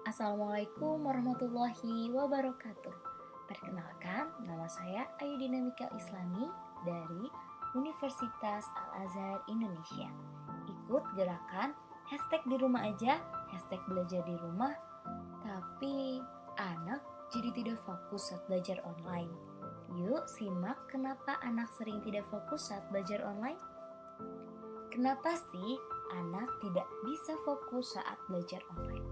Assalamualaikum warahmatullahi wabarakatuh. Perkenalkan, nama saya Ayu Dinamika Islami dari Universitas Al-Azhar Indonesia. Ikut gerakan hashtag di rumah aja, hashtag belajar di rumah, tapi anak jadi tidak fokus saat belajar online. Yuk simak kenapa anak sering tidak fokus saat belajar online. Kenapa sih anak tidak bisa fokus saat belajar online?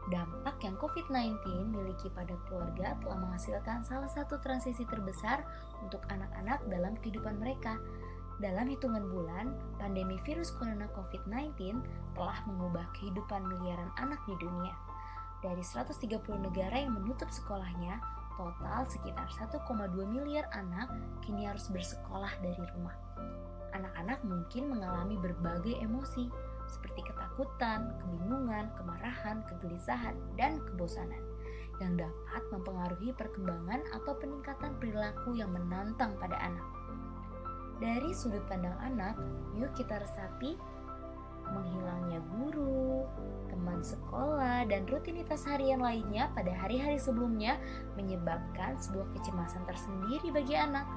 Dampak yang COVID-19 miliki pada keluarga telah menghasilkan salah satu transisi terbesar untuk anak-anak dalam kehidupan mereka. Dalam hitungan bulan, pandemi virus corona COVID-19 telah mengubah kehidupan miliaran anak di dunia. Dari 130 negara yang menutup sekolahnya, total sekitar 1,2 miliar anak kini harus bersekolah dari rumah. Anak-anak mungkin mengalami berbagai emosi, seperti ketakutan, kebingungan, kemarahan, kegelisahan, dan kebosanan yang dapat mempengaruhi perkembangan atau peningkatan perilaku yang menantang pada anak. Dari sudut pandang anak, yuk kita resapi menghilangnya guru, teman sekolah, dan rutinitas harian lainnya pada hari-hari sebelumnya menyebabkan sebuah kecemasan tersendiri bagi anak.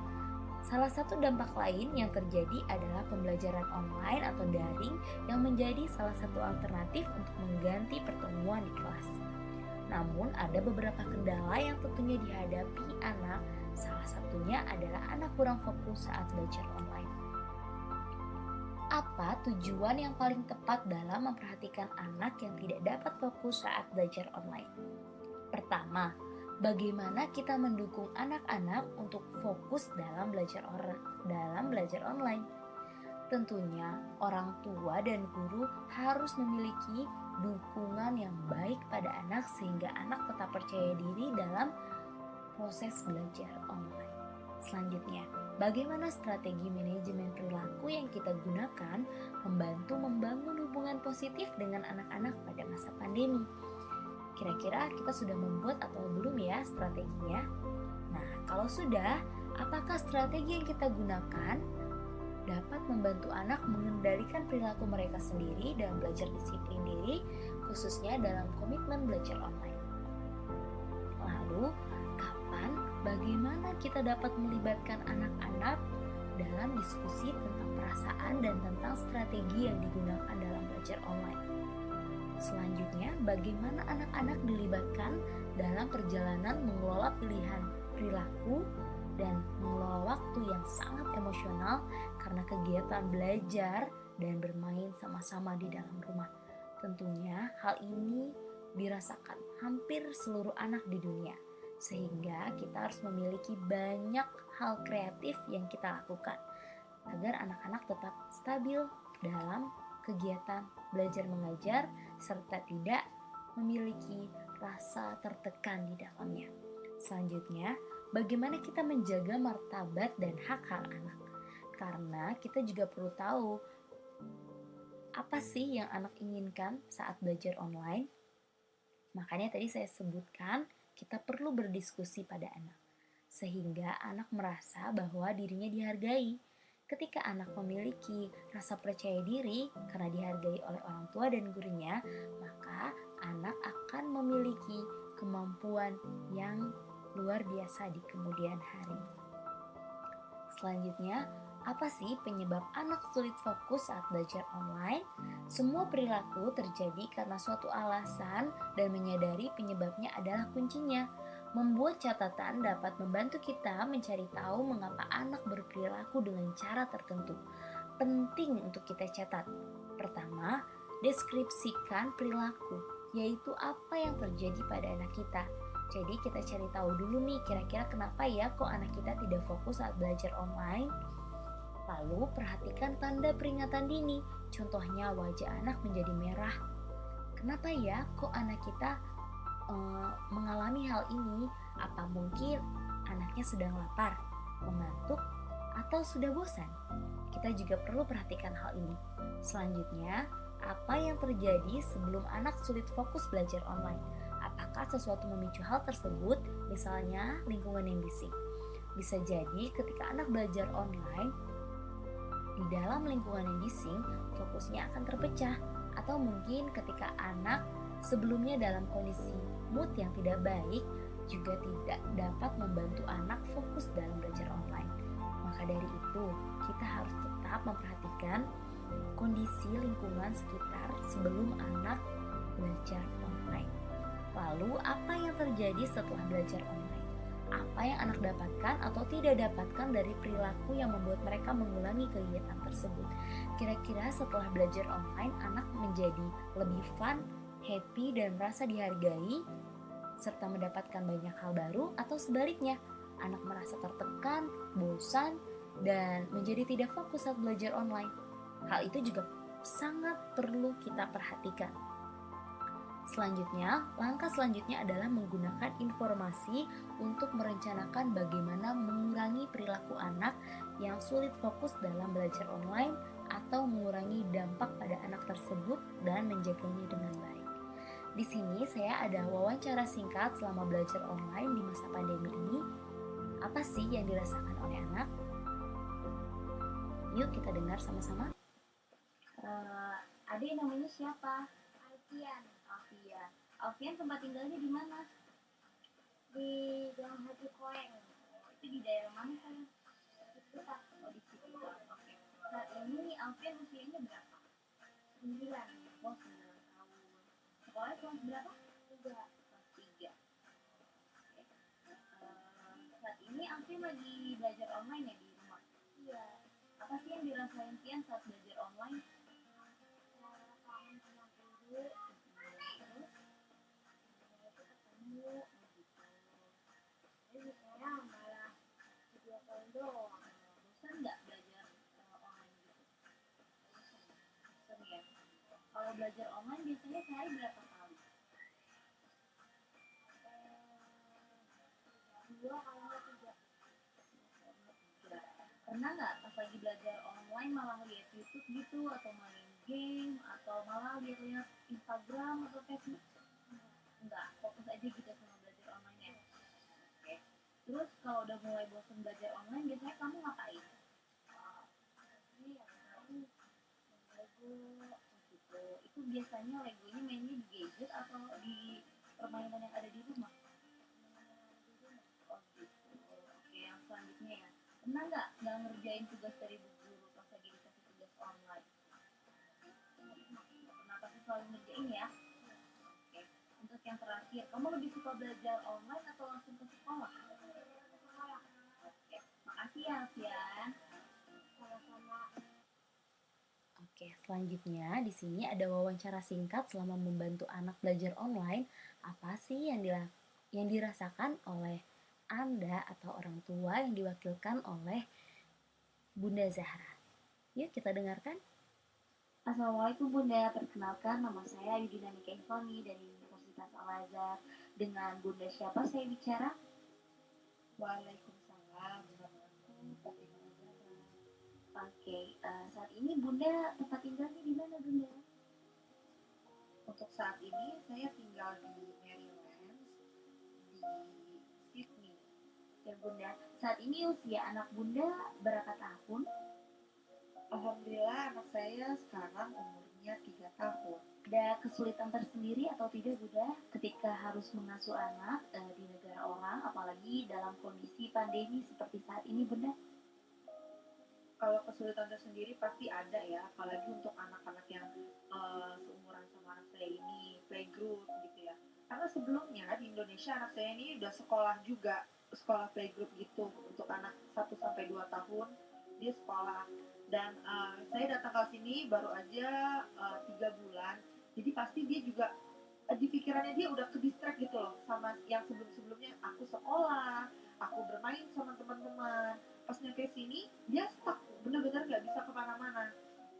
Salah satu dampak lain yang terjadi adalah pembelajaran online atau daring yang menjadi salah satu alternatif untuk mengganti pertemuan di kelas. Namun ada beberapa kendala yang tentunya dihadapi anak, salah satunya adalah anak kurang fokus saat belajar online. Apa tujuan yang paling tepat dalam memperhatikan anak yang tidak dapat fokus saat belajar online? Pertama, bagaimana kita mendukung anak-anak untuk fokus dalam belajar online? Tentunya orang tua dan guru harus memiliki dukungan yang baik pada anak sehingga anak tetap percaya diri dalam proses belajar online. Selanjutnya, bagaimana strategi manajemen perilaku yang kita gunakan membantu membangun hubungan positif dengan anak-anak pada masa pandemi? Kira-kira kita sudah membuat atau belum ya strateginya? Nah, kalau sudah, apakah strategi yang kita gunakan dapat membantu anak mengendalikan perilaku mereka sendiri dalam belajar disiplin diri, khususnya dalam komitmen belajar online? Lalu, kapan, bagaimana kita dapat melibatkan anak-anak dalam diskusi tentang perasaan dan tentang strategi yang digunakan dalam belajar online? Selanjutnya, bagaimana anak-anak dilibatkan dalam perjalanan mengelola pilihan perilaku dan mengelola waktu yang sangat emosional karena kegiatan belajar dan bermain sama-sama di dalam rumah. Tentunya hal ini dirasakan hampir seluruh anak di dunia, sehingga kita harus memiliki banyak hal kreatif yang kita lakukan agar anak-anak tetap stabil dalam kegiatan belajar mengajar serta tidak memiliki rasa tertekan di dalamnya. Selanjutnya, bagaimana kita menjaga martabat dan hak-hak anak? Karena kita juga perlu tahu apa sih yang anak inginkan saat belajar online. Makanya tadi saya sebutkan kita perlu berdiskusi pada anak, sehingga anak merasa bahwa dirinya dihargai. Ketika anak memiliki rasa percaya diri karena dihargai oleh orang tua dan gurunya, maka anak akan memiliki kemampuan yang luar biasa di kemudian hari. Selanjutnya, apa sih penyebab anak sulit fokus saat belajar online? Semua perilaku terjadi karena suatu alasan dan menyadari penyebabnya adalah kuncinya. Membuat catatan dapat membantu kita mencari tahu mengapa anak berperilaku dengan cara tertentu. Penting untuk kita catat. Pertama, deskripsikan perilaku, yaitu apa yang terjadi pada anak kita. Jadi kita cari tahu dulu nih kira-kira kenapa ya kok anak kita tidak fokus saat belajar online. Lalu perhatikan tanda peringatan dini, contohnya wajah anak menjadi merah. Kenapa ya kok anak kita mengalami hal ini? Apa mungkin anaknya sedang lapar, mengantuk, atau sudah bosan? Kita juga perlu perhatikan hal ini. Selanjutnya, apa yang terjadi sebelum anak sulit fokus belajar online? Apakah sesuatu memicu hal tersebut, misalnya lingkungan yang bising? Bisa jadi ketika anak belajar online, di dalam lingkungan yang bising, fokusnya akan terpecah Atau mungkin ketika anak sebelumnya dalam kondisi mood yang tidak baik, juga tidak dapat membantu anak fokus dalam belajar online. Maka dari itu, kita harus tetap memperhatikan kondisi lingkungan sekitar sebelum anak belajar online. Lalu, apa yang terjadi setelah belajar online? Apa yang anak dapatkan atau tidak dapatkan dari perilaku yang membuat mereka mengulangi kegiatan tersebut? Kira-kira setelah belajar online, anak menjadi lebih fun, happy, dan merasa dihargai, serta mendapatkan banyak hal baru, atau sebaliknya, anak merasa tertekan, bosan, dan menjadi tidak fokus saat belajar online. Hal itu juga sangat perlu kita perhatikan. Selanjutnya, langkah selanjutnya adalah menggunakan informasi untuk merencanakan bagaimana mengurangi perilaku anak yang sulit fokus dalam belajar online atau mengurangi dampak pada anak tersebut dan menjaganya dengan baik. Di sini saya ada wawancara singkat selama belajar online di masa pandemi ini. Apa sih yang dirasakan oleh anak? Yuk kita dengar sama-sama. Adik namanya siapa? Alfian Alfian. Alfian tempat tinggalnya di mana? di Gang Haji Koeng Itu di daerah mana kan? Ciputat Oh di Ciputat. Oke. Saat ini Alfian usianya berapa? 9 Oh 9 tahun. Sekolah kelas berapa? 3. Kelas 3. Oke. Saat ini Alfian lagi belajar online ya di rumah? Iya, Apa sih yang dirasain Tian saat belajar online? kangen sama guru, Terus, itu ketemu, jadi saya malah video call doang. bosan nggak belajar online gitu? Bosan ya? Kalau belajar online biasanya sehari berapa kali? Dua kalau nggak 3. Pernah nggak pas lagi belajar online malah lihat YouTube gitu atau main game atau malah lihat-lihat Instagram atau Facebook? Enggak, fokus aja gitu sama belajar online ya. Oke. Terus kalau udah mulai bosan belajar online biasanya kamu ngapain? Ini yang tahu Lego, Gitu. Itu biasanya Legonya mainnya di gadget atau di permainan yang ada di rumah? di rumah. Oh gitu. Oke, yang selanjutnya ya. Pernah nggak ngerjain tugas dari bu guru pas lagi dikasih tugas online? Pernah pasti selalu ngerjain ya? Oke. Untuk yang terakhir, kamu lebih suka belajar online atau langsung ke sekolah? Sekolah Oke. Makasih ya, Alfian. sama-sama. Oke, selanjutnya di sini ada wawancara singkat selama membantu anak belajar online. Apa sih yang dirasakan oleh Anda atau orang tua yang diwakilkan oleh Bunda Zahra? Yuk kita dengarkan. Assalamualaikum Bunda, perkenalkan nama saya Yudina Mika Ifani dari Universitas Al-Azhar. Dengan Bunda siapa saya bicara? Waalaikumsalam warahmatullahi wabarakatuh. Oke, saat ini Bunda tempat tinggalnya di mana Bunda? Untuk saat ini saya tinggal di Maryland, di Sydney. Ya Bunda, saat ini usia anak Bunda berapa tahun? Alhamdulillah anak saya sekarang umurnya 3 tahun. Ada kesulitan tersendiri atau tidak Bunda ketika harus mengasuh anak di negara orang, apalagi dalam kondisi pandemi seperti saat ini Bunda? Kalau kesulitan tersendiri pasti ada ya, apalagi untuk anak-anak yang seumuran sama anak saya ini, playgroup gitu ya. Karena sebelumnya di Indonesia anak saya ini udah sekolah juga, sekolah playgroup gitu untuk anak 1 sampai 2 tahun dia sekolah. Dan saya datang ke sini baru aja 3 bulan, jadi pasti dia juga di pikirannya dia udah ke distract gitu loh sama yang sebelum-sebelumnya aku sekolah, aku bermain sama teman-teman. Pas nyampe sini dia stuck, bener-bener nggak bisa kemana-mana.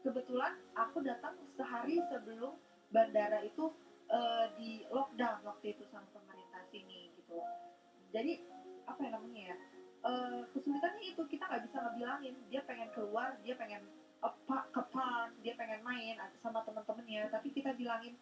Kebetulan aku datang sehari sebelum bandara itu di lockdown waktu itu sama pemerintah sini gitu. Jadi apa yang namanya ya, kesulitannya itu kita nggak bisa ngebilangin dia pengen keluar, dia pengen ke park, dia pengen main sama teman-temannya, tapi kita bilangin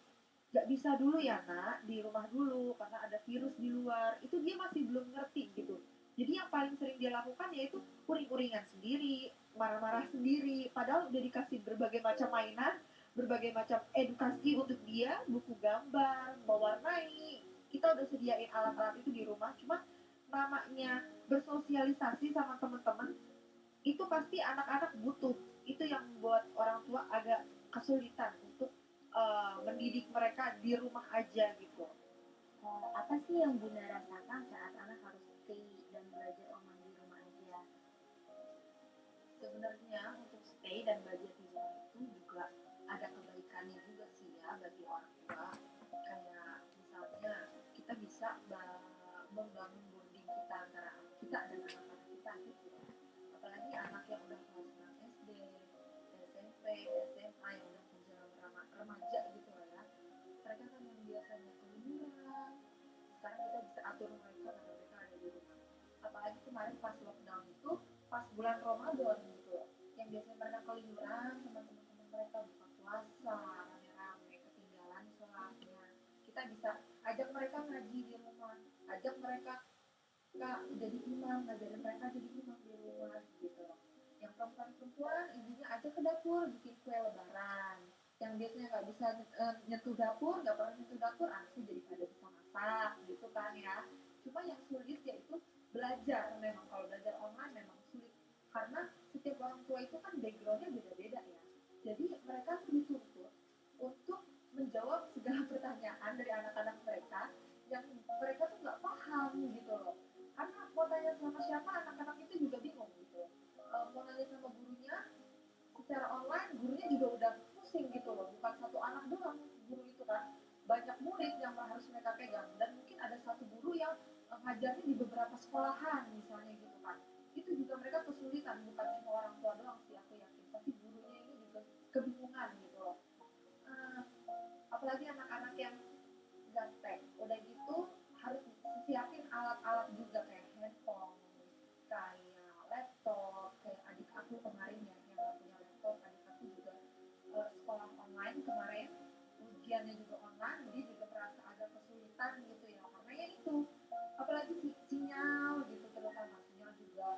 nggak bisa dulu ya nak, di rumah dulu karena ada virus di luar. Itu dia masih belum ngerti gitu. Jadi yang paling sering dia lakukan yaitu uring-uringan sendiri, marah-marah sendiri, padahal udah dikasih berbagai macam mainan, berbagai macam edukasi untuk dia, buku gambar, mewarnai. Kita udah sediain alat-alat itu di rumah, cuma namanya bersosialisasi sama teman-teman itu pasti anak-anak butuh. Itu yang membuat orang tua agak kesulitan untuk mendidik mereka di rumah aja gitu. Apa sih yang Bunda rasakan saat anak harus stay dan belajar online di rumah aja? Sebenarnya untuk stay dan belajar di rumah itu juga ada kebaikannya juga sih ya bagi orang tua. Kayak misalnya kita bisa membangun bonding kita antara kita dan anak-anak kita gitu. Apalagi anak yang udah kelas 6 SD, SMP, SMA yang udah menjelang remaja gitu lah ya. Mereka kan yang biasanya keliling, sekarang kita bisa atur mereka karena mereka ada di rumah. Apalagi kemarin pas lockdown itu pas bulan Ramadan gitu, yang biasanya mereka keliling sama teman-teman mereka buka puasa rame-rame, ketinggalan sholatnya, kita bisa ajak mereka ngaji di rumah, ajak mereka kak jadi imam, ngajarin mereka jadi imam di rumah gitu. Yang perempuan-perempuan ibunya aja ke dapur bikin kue lebaran, yang biasanya nggak bisa nyentuh dapur, nggak pernah nyentuh dapur, anaknya jadi pada bisa masak gitu kan ya. Cuma yang sulit yaitu belajar. Memang kalau belajar online memang sulit karena setiap orang tua itu kan backgroundnya beda-beda ya, jadi mereka tuh dituntut untuk menjawab segala pertanyaan dari anak-anak mereka yang mereka tuh nggak paham gitu loh. Karena mau tanya sama siapa anak-anak itu juga bingung gitu. Mau nanya sama gurunya secara online, gurunya juga udah pusing gitu loh. Bukan satu anak doang guru itu kan, banyak murid yang harus mereka pegang, dan mungkin ada satu guru yang ngajarnya di beberapa sekolahan misalnya gitu kan. Itu juga mereka kesulitan, bukan cuma orang tua doang sih aku yakin, tapi gurunya ini juga kebingungan gitu loh. Eh, Apalagi anak-anak yang gaptek udah gitu harus siapin alat-alat juga kayak handphone, kayak laptop. Kayak adik aku kemarin ya yang gak punya laptop, adik aku juga sekolah online kemarin, ujiannya juga online, dia juga merasa agak kesulitan gitu ya, karena ya itu apalagi sinyal gitu, terutama sinyal juga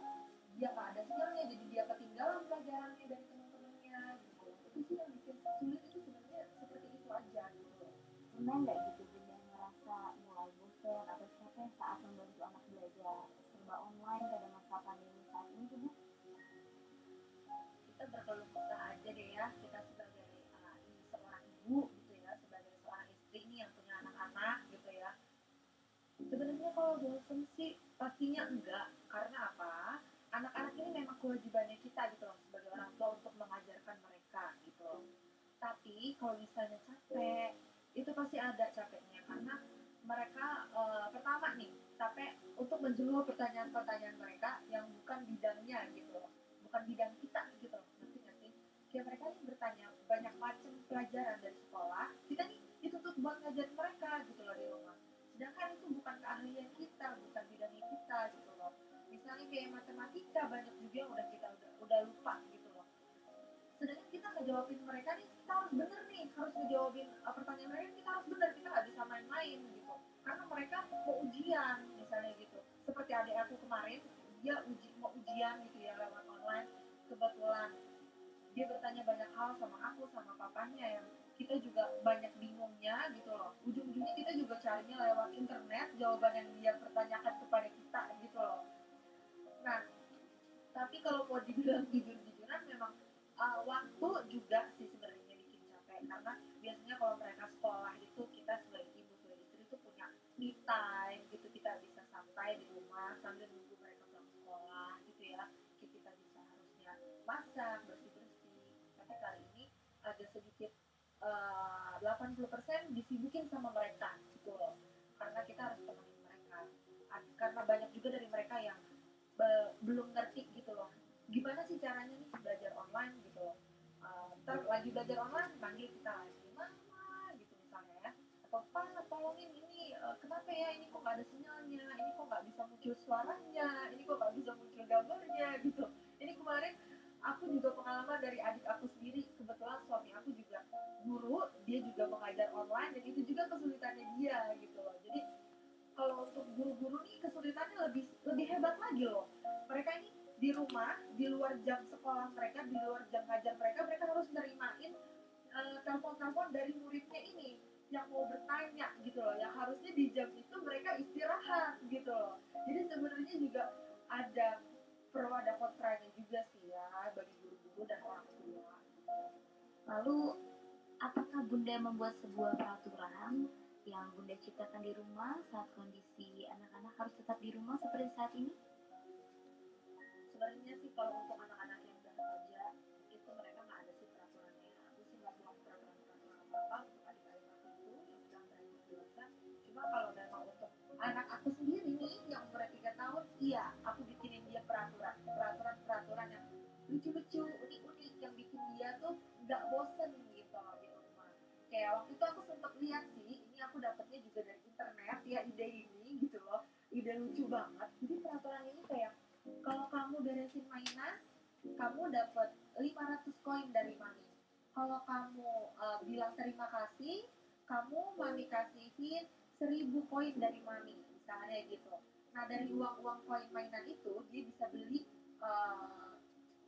dia nggak ada sinyalnya, jadi dia ketinggalan pelajarannya dari teman-temannya gitu. Itu sih yang bikin sulit, itu sebenarnya seperti itu aja gitu. Pernah nggak gitu Bunda ngerasa mulai bosan atau capek saat membantu anak belajar serba online pada masa pandemi saat ini tuh Bu? Kita berkeluh kesah aja deh ya, kita sebagai ini seorang ibu gitu ya, sebagai seorang istri nih yang punya anak-anak gitu ya. Sebenarnya kalau bosen sih pastinya enggak, karena apa, anak-anak ini memang kewajibannya kita gitu loh sebagai orang tua untuk mengajarkan mereka gitu loh. Tapi kalau misalnya capek, itu pasti ada capeknya, karena mereka pertama nih capek untuk menjawab pertanyaan-pertanyaan mereka yang bukan bidangnya gitu loh, bukan bidang kita gitu loh, ngerti nggak sih? Kayak mereka nih bertanya banyak macam pelajaran dari sekolah, kita nih dituntut buat ngajarin mereka gitu loh di rumah, sedangkan itu bukan keahlian kita, bukan bidangnya kita gitu loh. Misalnya kayak matematika, banyak juga yang udah lupa gitu loh, sedangkan kita ngejawabin mereka nih kita harus bener nih, harus ngejawabin pertanyaan mereka kita harus bener, kita nggak bisa main-main gitu, karena mereka mau ujian misalnya gitu. Seperti adik aku kemarin, dia mau ujian gitu ya lewat online, kebetulan dia bertanya banyak hal sama aku sama papanya yang kita juga banyak bingungnya gitu loh, ujung-ujungnya kita juga carinya lewat internet jawaban yang dia pertanyakan kepada kita gitu loh. Nah, tapi kalau mau dibilang jujur-jujuran memang waktu juga sih sebenarnya bikin capek, karena biasanya kalau mereka sekolah itu kita sebagai ibu sebagai istri itu punya me time gitu, kita bisa santai di rumah sambil nunggu mereka pulang sekolah gitu ya, kita bisa harusnya masak bersih bersih, tapi kali ini ada sedikit 80% disibukin sama mereka gitu loh, karena kita harus temenin mereka. Karena banyak juga dari mereka yang belum ngerti gitu loh, gimana sih caranya nih belajar online gitu loh. Ntar lagi belajar online panggil kita lagi mama gitu misalnya ya, atau pak tolongin ini kenapa ya ini kok nggak ada sinyalnya, ini kok nggak bisa muncul suaranya, ini kok nggak bisa muncul gambarnya gitu. Ini kemarin aku juga pengalaman dari adik aku sendiri, kebetulan suami aku juga guru, dia juga mengajar online dan itu juga kesulitannya dia gitu loh. Jadi kalau untuk guru-guru nih kesulitannya lebih lebih hebat lagi loh. Mereka ini di rumah, di luar jam sekolah mereka, di luar jam ngajar mereka, mereka harus nerimain telepon-telepon dari muridnya ini yang mau bertanya gitu loh, yang harusnya di jam itu mereka istirahat gitu loh. Jadi sebenarnya juga ada pro ada kontranya juga sih ya bagi guru-guru dan orang tua. Lalu, apakah Bunda membuat sebuah peraturan yang Bunda ciptakan di rumah saat kondisi anak-anak harus tetap di rumah seperti saat ini? Sebenarnya sih kalau untuk anak-anak yang udah remaja itu mereka nggak ada sih peraturannya. Aku sih nggak buat peraturan-peraturan apa untuk adik-adik aku itu yang udah beranjak dewasa. Cuma kalau memang untuk anak aku sendiri nih yang umur 3 tahun, iya aku bikinin dia peraturan yang lucu-lucu, unik-unik yang bikin dia tuh nggak bosen gitu di rumah. Kayak waktu itu aku sempet lihat sih, ini aku dapetnya juga dari internet ya ide ini gitu loh, ide lucu banget. Jadi peraturan ini kayak kalau kamu beresin mainan, kamu dapat 500 koin dari mami. Kalau kamu bilang terima kasih, kamu mami kasihin 1000 koin dari mami, misalnya gitu. Nah dari uang-uang koin mainan itu dia bisa beli eh,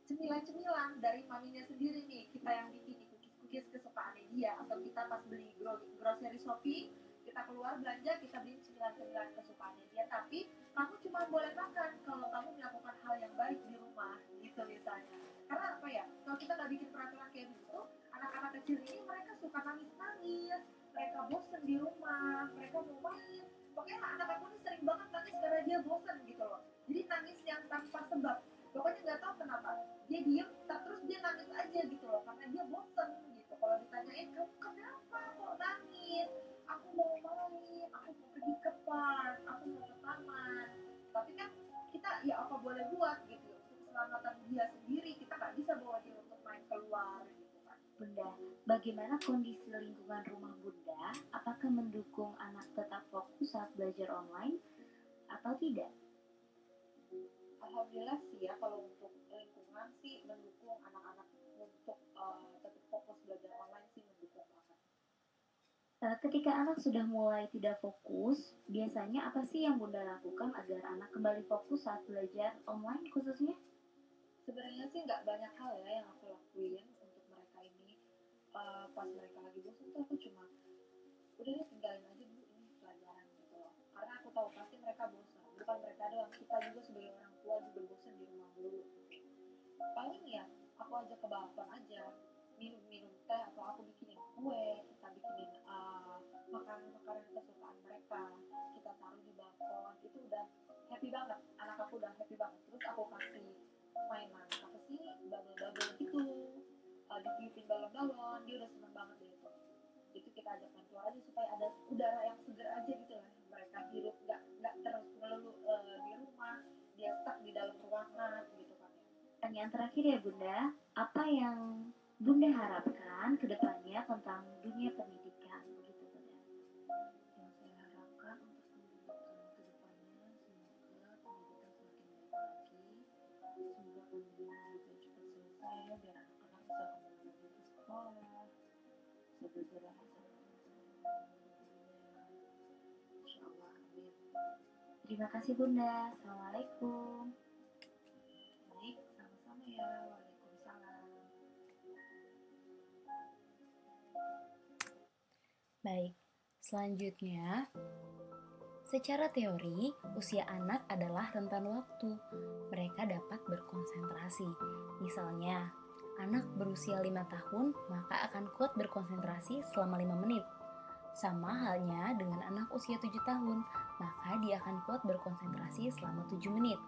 cemilan-cemilan dari maminya sendiri nih. Kita yang bikin nih cookies-cookies kesukaannya dia, atau kita pas beli grocery shopping, kita keluar belanja, kita beli cemilan-cemilan kesukaannya dia. Tapi kamu cuma boleh makan kalau kamu melakukan hal yang baik di rumah gitu misalnya. Karena apa ya, kalau kita nggak bikin peraturan kayak gitu, anak-anak kecil ini mereka suka nangis-nangis, mereka bosen di rumah, mereka mau main. Pokoknya anak aku ini sering banget nangis karena dia bosen gitu loh. Jadi nangis yang tanpa sebab, pokoknya nggak tahu kenapa dia diem terus dia nangis aja gitu loh karena dia bosen gitu. Kalau ditanyain kamu kenapa kok nangis, aku mau main, aku mau pergi ke park, aku mau ke taman. Tapi kan kita ya apa boleh buat gitu ya, untuk keselamatan dia sendiri kita nggak bisa bawa dia untuk main keluar gitu kan. Bunda, bagaimana kondisi lingkungan rumah Bunda? Apakah mendukung anak tetap fokus saat belajar online atau tidak? Alhamdulillah sih ya kalau untuk lingkungan sih mendukung anak-anak untuk tetap fokus belajar online sih mendukung banget. Ketika anak sudah mulai tidak fokus, biasanya apa sih yang Bunda lakukan agar anak kembali fokus saat belajar online khususnya? Sebenarnya sih nggak banyak hal ya yang aku lakuin untuk mereka ini. Pas mereka lagi bosan tuh aku cuma udah deh tinggalin aja dulu ini pelajaran gitu loh, karena aku tahu pasti mereka bosan. Bukan mereka doang, kita juga sebagai orang tua juga bosan di rumah dulu. Paling ya aku ajak ke balkon aja, minum-minum teh, atau aku bikinin kue, kita bikinin makanan-makanan kesukaan mereka, kita taruh di balkon. Itu udah happy banget, anak aku udah happy banget. Terus aku kasih mainan apa sih, bubble-bubble gitu, ditiupin balon-balon, dia udah seneng banget deh itu kita ajak main keluar aja supaya ada udara yang segar aja gitu lah mereka hirup, nggak terus melulu di rumah, dia stuck di dalam ruangan gitu kan ya. Pertanyaan terakhir ya Bunda, apa yang Bunda harapkan ke depannya tentang dunia pendidikan begitu Bunda? Yang saya harapkan untuk pendidikan ke depannya, semoga pendidikan semakin baik lagi, semoga pandemi juga cepat selesai biar anak-anak bisa kembali lagi ke sekolah, bisa belajar lagi sama gurunya. Insya Allah, amin. Terima kasih Bunda. Assalamualaikum. Baik, sama-sama ya. Waalaikumsalam. Baik, selanjutnya, secara teori, usia anak adalah rentan waktu. Mereka dapat berkonsentrasi. Misalnya, anak berusia 5 tahun maka akan kuat berkonsentrasi selama 5 menit. Sama halnya dengan anak usia 7 tahun, maka dia akan kuat berkonsentrasi selama 7 menit.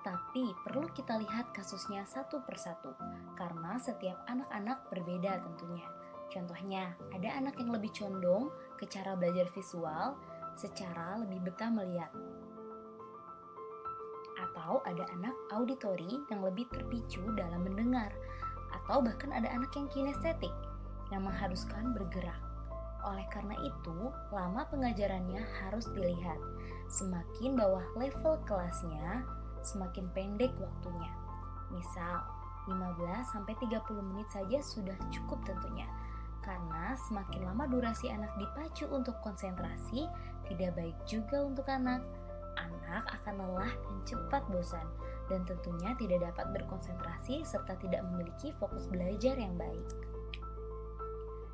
Tapi perlu kita lihat kasusnya satu persatu, karena setiap anak-anak berbeda tentunya. Contohnya, ada anak yang lebih condong ke cara belajar visual, secara lebih betah melihat. Atau ada anak auditori yang lebih terpicu dalam mendengar. Atau bahkan ada anak yang kinestetik, yang mengharuskan bergerak. Oleh karena itu, lama pengajarannya harus dilihat. Semakin bawah level kelasnya, semakin pendek waktunya. Misal, 15-30 menit saja sudah cukup tentunya. Karena semakin lama durasi anak dipacu untuk konsentrasi, tidak baik juga untuk anak. Anak akan lelah dan cepat bosan, dan tentunya tidak dapat berkonsentrasi serta tidak memiliki fokus belajar yang baik.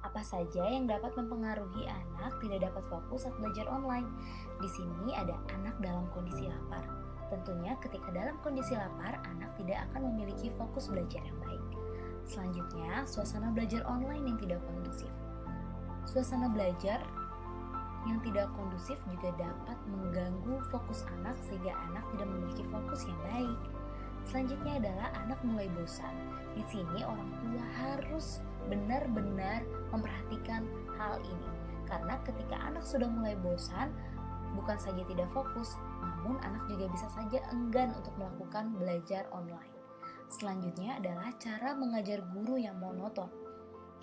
Apa saja yang dapat mempengaruhi anak tidak dapat fokus saat belajar online? Di sini ada anak dalam kondisi lapar. Tentunya ketika dalam kondisi lapar, anak tidak akan memiliki fokus belajar yang baik. Selanjutnya, suasana belajar online yang tidak kondusif. Suasana belajar yang tidak kondusif juga dapat mengganggu fokus anak sehingga anak tidak memiliki fokus yang baik. Selanjutnya adalah anak mulai bosan. Di sini orang tua harus benar-benar memperhatikan hal ini. Karena ketika anak sudah mulai bosan, bukan saja tidak fokus, namun anak juga bisa saja enggan untuk melakukan belajar online. Selanjutnya adalah cara mengajar guru yang monoton.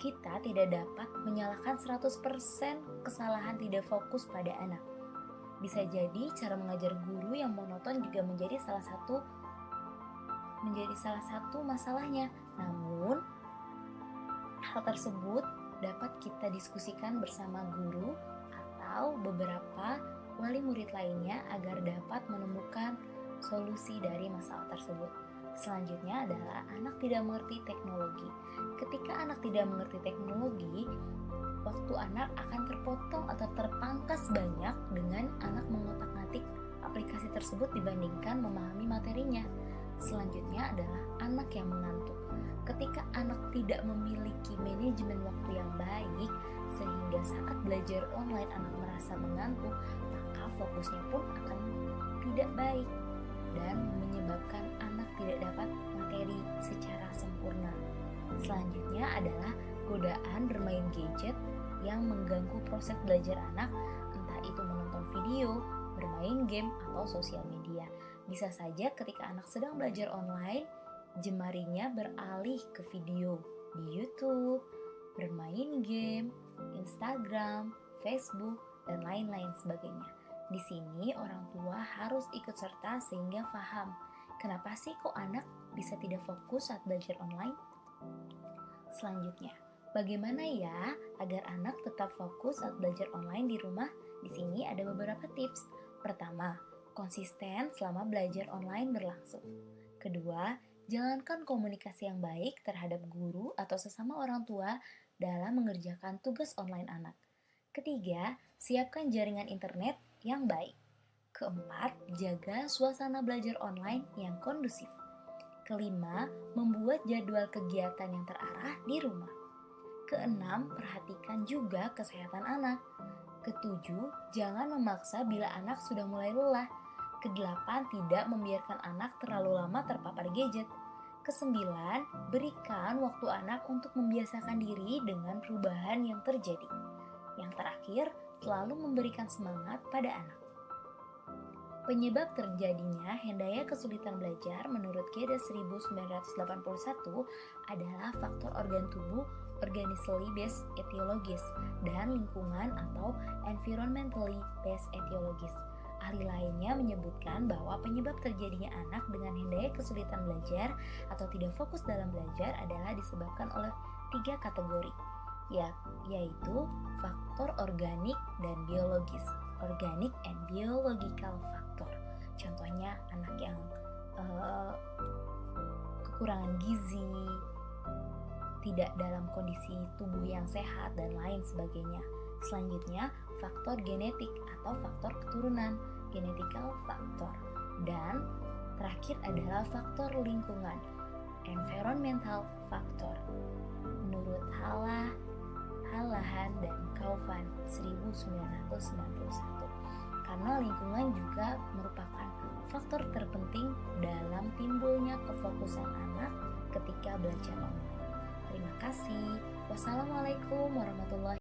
Kita tidak dapat menyalahkan 100% kesalahan tidak fokus pada anak. Bisa jadi cara mengajar guru yang monoton juga menjadi salah satu masalahnya. Namun, hal tersebut dapat kita diskusikan bersama guru atau beberapa wali murid lainnya agar dapat menemukan solusi dari masalah tersebut. Selanjutnya adalah anak tidak mengerti teknologi. Ketika anak tidak mengerti teknologi, waktu anak akan terpotong atau terpangkas banyak dengan anak mengotak-atik aplikasi tersebut dibandingkan memahami materinya. Selanjutnya adalah anak yang mengantuk. Ketika anak tidak memiliki manajemen waktu yang baik, sehingga saat belajar online anak merasa mengantuk, maka fokusnya pun akan tidak baik dan menyebabkan anak tidak dapat materi secara sempurna. Selanjutnya adalah godaan bermain gadget yang mengganggu proses belajar anak, entah itu menonton video, bermain game, atau sosial media. Bisa saja ketika anak sedang belajar online, jemarinya beralih ke video di YouTube, bermain game, Instagram, Facebook, dan lain-lain sebagainya. Di sini orang tua harus ikut serta sehingga paham kenapa sih kok anak bisa tidak fokus saat belajar online. Selanjutnya, bagaimana ya agar anak tetap fokus saat belajar online di rumah? Di sini ada beberapa tips. Pertama, konsisten selama belajar online berlangsung. Kedua, jalankan komunikasi yang baik terhadap guru atau sesama orang tua dalam mengerjakan tugas online anak. Ketiga, siapkan jaringan internet yang baik. Keempat, jaga suasana belajar online yang kondusif. Kelima, membuat jadwal kegiatan yang terarah di rumah. Keenam, perhatikan juga kesehatan anak. Ketujuh, jangan memaksa bila anak sudah mulai lelah. Kedelapan, tidak membiarkan anak terlalu lama terpapar gadget. Kesembilan, berikan waktu anak untuk membiasakan diri dengan perubahan yang terjadi. Yang terakhir, selalu memberikan semangat pada anak. Penyebab terjadinya hendaya kesulitan belajar menurut GEDA 1981 adalah faktor organ tubuh organically based etiologis dan lingkungan atau environmentally based etiologis. Ahli lainnya menyebutkan bahwa penyebab terjadinya anak dengan hendaya kesulitan belajar atau tidak fokus dalam belajar adalah disebabkan oleh 3 kategori, yaitu faktor organik dan biologis, organic and biological factor. Contohnya anak yang kekurangan gizi, tidak dalam kondisi tubuh yang sehat, dan lain sebagainya. Selanjutnya, faktor genetik atau faktor keturunan, genetical factor. Dan terakhir adalah faktor lingkungan, environmental factor. Menurut Hallahan dan Kaufman 1991. Karena lingkungan juga merupakan faktor terpenting dalam timbulnya kefokusan anak ketika belajar online. Terima kasih. Wassalamualaikum warahmatullahi wabarakatuh.